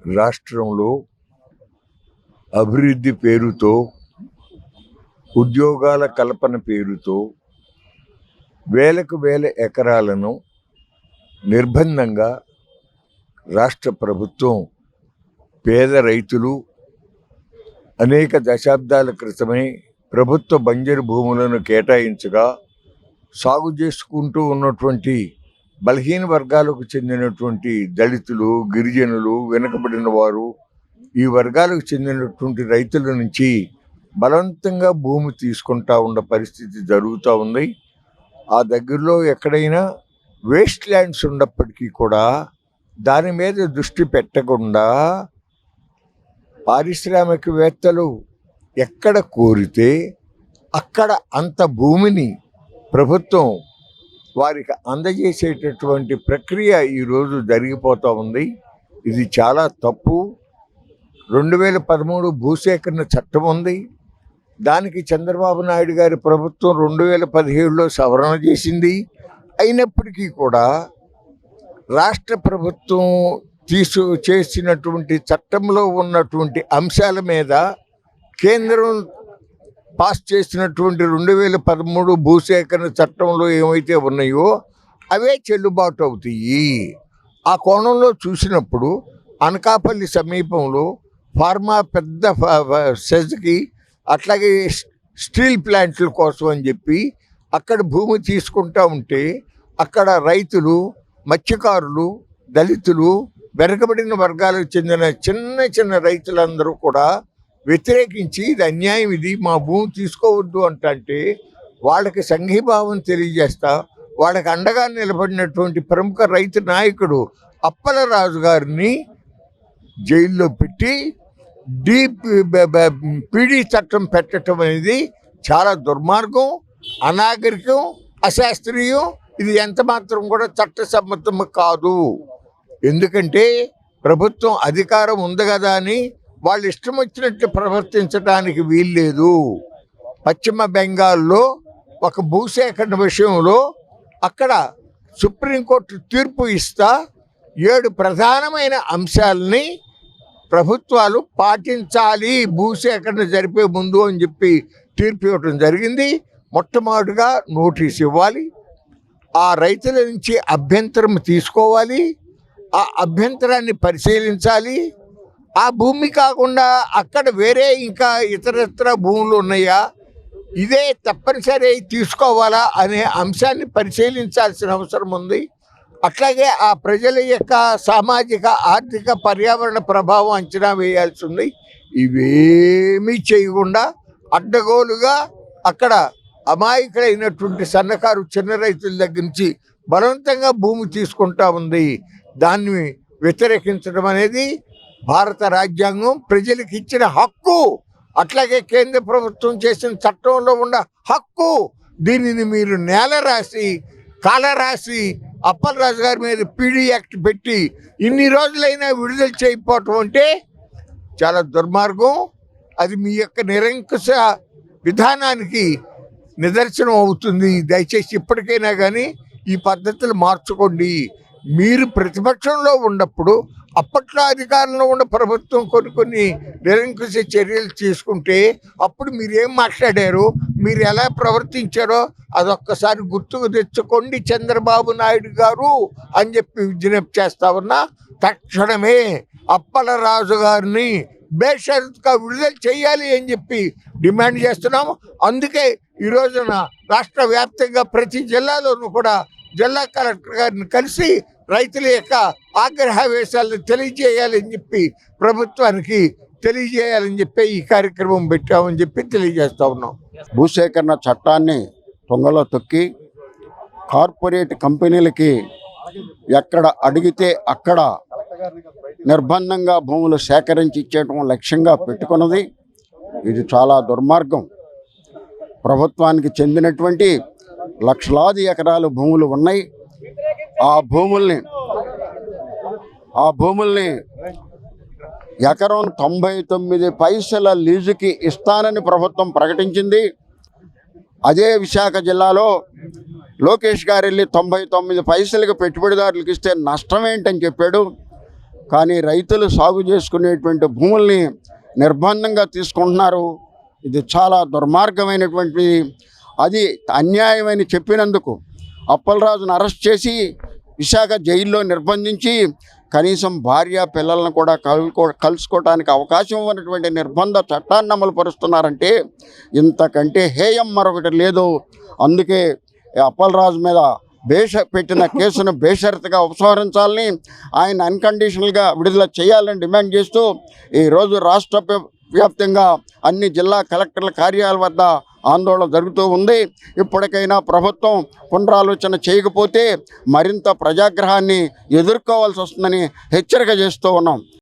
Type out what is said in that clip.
రాష్ట్రంలో అభివృద్ధి పేరుతో, ఉద్యోగాల కల్పన పేరుతో వేలకు వేల ఎకరాలను నిర్బంధంగా రాష్ట్ర ప్రభుత్వం పేద రైతులు అనేక దశాబ్దాల క్రితమే ప్రభుత్వ బంజరు భూములను కేటాయించగా సాగు చేసుకుంటూ ఉన్నటువంటి బలహీన వర్గాలకు చెందినటువంటి దళితులు, గిరిజనులు, వెనుకబడిన వారు, ఈ వర్గాలకు చెందినటువంటి రైతుల నుంచి బలవంతంగా భూమి తీసుకుంటా ఉన్న పరిస్థితి జరుగుతూ ఉంది. ఆ దగ్గరలో ఎక్కడైనా వేస్ట్ ల్యాండ్స్ ఉన్నప్పటికీ కూడా దాని మీద దృష్టి పెట్టకుండా పారిశ్రామికవేత్తలు ఎక్కడ కోరితే అక్కడ అంత భూమిని ప్రభుత్వం వారికి అందజేసేటటువంటి ప్రక్రియ ఈరోజు జరిగిపోతూ ఉంది. ఇది చాలా తప్పు. 2013 భూసేకరణ చట్టం ఉంది. దానికి చంద్రబాబు నాయుడు గారి ప్రభుత్వం 2017లో సవరణ చేసింది. అయినప్పటికీ కూడా రాష్ట్ర ప్రభుత్వం చేసినటువంటి చట్టంలో ఉన్నటువంటి అంశాల మీద కేంద్రం పాస్ చేసినటువంటి 2013 భూసేకరణ చట్టంలో ఏమైతే ఉన్నాయో అవే చెల్లుబాటు అవుతాయి. ఆ కోణంలో చూసినప్పుడు అనకాపల్లి సమీపంలో ఫార్మా పెద్ద సెజ్కి, అట్లాగే స్టీల్ ప్లాంట్ల కోసం అని చెప్పి అక్కడ భూమి తీసుకుంటా ఉంటే అక్కడ రైతులు, మత్స్యకారులు, దళితులు, వెనకబడిన వర్గాలకు చెందిన చిన్న చిన్న రైతులందరూ కూడా వ్యతిరేకించి ఇది అన్యాయం, ఇది మా భూమి తీసుకోవద్దు అంటే వాళ్ళకి సంఘీభావం తెలియజేస్తా వాళ్ళకి అండగా నిలబడినటువంటి ప్రముఖ రైతు నాయకుడు అప్పలరాజు గారిని జైల్లో పెట్టి పీడీ చట్టం పెట్టడం అనేది చాలా దుర్మార్గం, అనాగరికం, అశాస్త్రీయం. ఇది ఎంత మాత్రం కూడా చట్టసమ్మతం కాదు. ఎందుకంటే ప్రభుత్వం అధికారం ఉంది కదా అని వాళ్ళు ఇష్టం వచ్చినట్టు ప్రవర్తించడానికి వీల్లేదు. పశ్చిమ బెంగాల్లో ఒక భూసేకరణ విషయంలో అక్కడ సుప్రీంకోర్టు తీర్పు ఇస్తా 7 ప్రధానమైన అంశాలని ప్రభుత్వాలు పాటించాలి భూసేకరణ జరిపే ముందు అని చెప్పి తీర్పు ఇవ్వడం జరిగింది. మొట్టమొదటిగా నోటీస్ ఇవ్వాలి, ఆ రైతుల నుంచి అభ్యంతరం తీసుకోవాలి, ఆ అభ్యంతరాన్ని పరిశీలించాలి. ఆ భూమి కాకుండా అక్కడ వేరే ఇంకా ఇతరత్ర భూములు ఉన్నాయా, ఇదే తప్పనిసరి తీసుకోవాలా అనే అంశాన్ని పరిశీలించాల్సిన అవసరం ఉంది. అట్లాగే ఆ ప్రజల యొక్క సామాజిక, ఆర్థిక, పర్యావరణ ప్రభావం అంచనా వేయాల్సి ఉంది. ఇవేమీ చేయకుండా అడ్డగోలుగా అక్కడ అమాయకులైనటువంటి సన్నకారు చిన్న రైతుల దగ్గర నుంచి బలవంతంగా భూమి తీసుకుంటా ఉంది. దాన్ని వ్యతిరేకించడం అనేది భారత రాజ్యాంగం ప్రజలకు ఇచ్చిన హక్కు, అట్లాగే కేంద్ర ప్రభుత్వం చేసిన చట్టంలో ఉన్న హక్కు. దీనిని మీరు నేల రాసి కాలరాసి అప్పలరాజు గారి మీద పీడీ యాక్ట్ పెట్టి ఇన్ని రోజులైనా విడుదల చేయకపోవటం అంటే చాలా దుర్మార్గం. అది మీ యొక్క నిరంకుశ విధానానికి నిదర్శనం అవుతుంది. దయచేసి ఇప్పటికైనా కానీ ఈ పద్ధతులు మార్చుకోండి. మీరు ప్రతిపక్షంలో ఉన్నప్పుడు అప్పట్లో అధికారంలో ఉన్న ప్రభుత్వం కొన్ని నిరంకుశ చర్యలు తీసుకుంటే అప్పుడు మీరేం మాట్లాడారు, మీరు ఎలా ప్రవర్తించారో అదొక్కసారి గుర్తుకు తెచ్చుకోండి చంద్రబాబు నాయుడు గారు అని చెప్పి విజ్ఞప్తి చేస్తా ఉన్నా. తక్షణమే అప్పలరాజు గారిని బేషరతుగా విడుదల చేయాలి అని చెప్పి డిమాండ్ చేస్తున్నాము. అందుకే ఈ రోజున రాష్ట్ర వ్యాప్తంగా ప్రతి జిల్లాలోనూ కూడా జిల్లా కలెక్టర్ గారిని కలిసి రైతుల యొక్క ఆగ్రహావేశాలను తెలియజేయాలని చెప్పి ప్రభుత్వానికి తెలియజేయాలని చెప్పి ఈ కార్యక్రమం పెట్టామని చెప్పి తెలియజేస్తా ఉన్నాం. భూసేకరణ చట్టాన్ని తొంగలో తొక్కి కార్పొరేట్ కంపెనీలకి ఎక్కడ అడిగితే అక్కడ నిర్బంధంగా భూములు సేకరించి ఇచ్చేయటం లక్ష్యంగా పెట్టుకున్నది. ఇది చాలా దుర్మార్గం. ప్రభుత్వానికి చెందినటువంటి లక్షలాది ఎకరాలు భూములు ఉన్నాయి. ఆ భూముల్ని ఎకరం 99 పైసల లీజుకి ఇస్తానని ప్రభుత్వం ప్రకటించింది. అదే విశాఖ జిల్లాలో లోకేష్ గారు వెళ్ళి 99 పైసలకు పెట్టుబడిదారులకు ఇస్తే నష్టం ఏంటని చెప్పాడు. కానీ రైతులు సాగు చేసుకునేటువంటి భూముల్ని నిర్బంధంగా తీసుకుంటున్నారు. ఇది చాలా దుర్మార్గమైనటువంటి, అది అన్యాయమని చెప్పినందుకు అప్పలరాజును అరెస్ట్ చేసి విశాఖ జైల్లో నిర్బంధించి కనీసం భార్య పిల్లలను కూడా కలుసుకోవడానికి అవకాశం ఉన్నటువంటి నిర్బంధ చట్టాన్ని అమలు పరుస్తున్నారంటే ఇంతకంటే హేయం మరొకటి లేదు. అందుకే అప్పలరాజు మీద పెట్టిన కేసును బేషరతుగా ఉపసంహరించాలని, ఆయన అన్కండిషనల్గా విడుదల చేయాలని డిమాండ్ చేస్తూ ఈరోజు రాష్ట్ర వ్యాప్తంగా అన్ని జిల్లా కలెక్టర్ల కార్యాలయాల వద్ద ఆందోళన జరుగుతూ ఉంది. ఇప్పటికైనా ప్రభుత్వం పునరాలోచన చేయకపోతే మరింత ప్రజాగ్రహాన్ని ఎదుర్కోవాల్సి వస్తుందని హెచ్చరిక చేస్తూ ఉన్నాం.